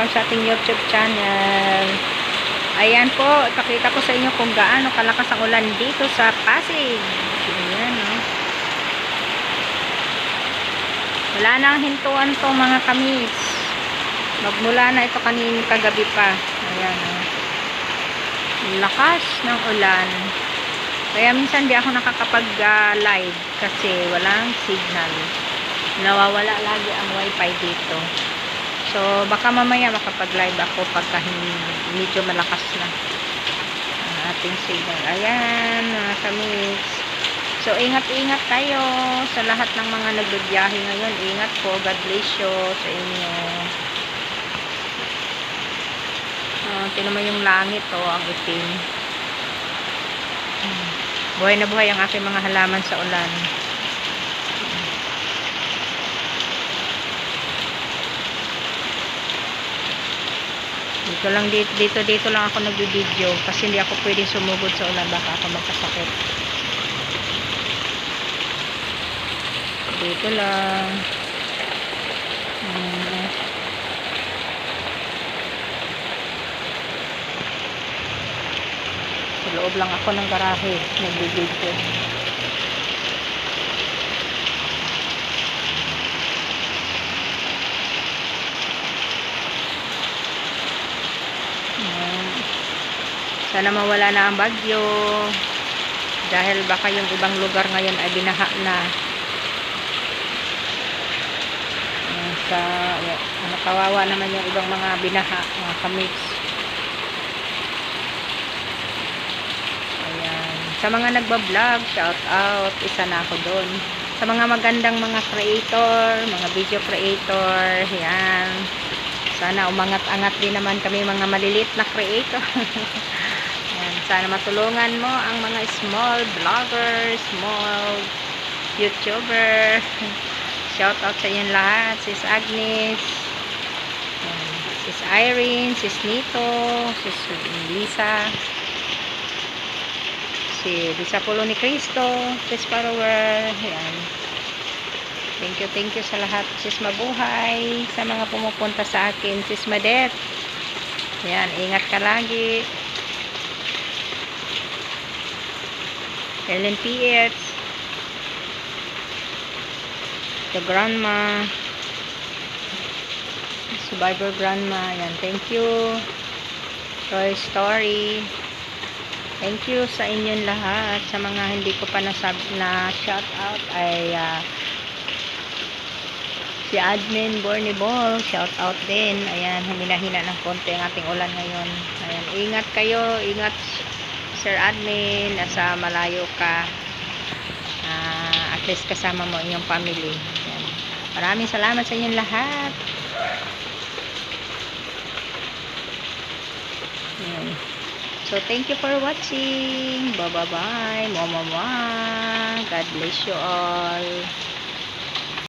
welcome sa ating YouTube channel. Ayan po, ipakita ko sa inyo kung gaano kalakas ang ulan dito sa Pasig. Ayan, oh. Wala nang hintuan to mga kamis. Magmula na ito kagabi pa. Ayan, oh. Lakas ng ulan. Kaya minsan di ako nakakapag-live kasi walang signal. Nawawala lagi ang wifi dito. So, baka mamaya makapag-live ako pagka medyo malakas na ang ating signal. Ayan, mga kamis. So, ingat-ingat kayo sa lahat ng mga nagbibiyahe ngayon. Ingat po. God bless you sa inyo. Tingnan mo yung langit, oh, ang itim. Buhay na buhay ang aking mga halaman sa ulan. Dito lang ako nagbi-video kasi hindi ako pwedeng sumugod sa ulan, baka ako magkasakit. Dito lang. Sa loob lang ako ng garahe nagbi-video. Sana mawala na ang bagyo dahil baka yung ibang lugar ngayon ay binaha na. Kawawa naman yung ibang mga binaha, mga kamis. Ayan. Sa mga nagbablog, shout out, isa na ako doon. Sa mga magandang mga creator, mga video creator, yan. Sana umangat-angat din naman kami mga maliliit na creator. Yan. Sana matulungan mo ang mga small vloggers, small YouTuber. Shout out sa inyo lahat. Sis Agnes, Sis Irene, Sis Nito, Sis Lisa, si Lisa Polo ni Cristo, Sis Follower. Yan. Thank you sa lahat. Sis Mabuhay, sa mga pumupunta sa akin. Sis Madet. Yan, ingat ka lagi. Ellen P.H. The Grandma. Survivor Grandma. Yan, thank you. Toy Story. Thank you sa inyong lahat. Sa mga hindi ko pa na shout out ay si Admin Bornibol, shout out din. Ayan, humina-hina ng konti ang ating ulan ngayon. Ayan, ingat kayo, ingat Sir Admin, nasa malayo ka. At least kasama mo inyong family. Ayan. Maraming salamat sa inyong lahat. Ayan. So, thank you for watching. Bye-bye. Mwah-mwah. God bless you all.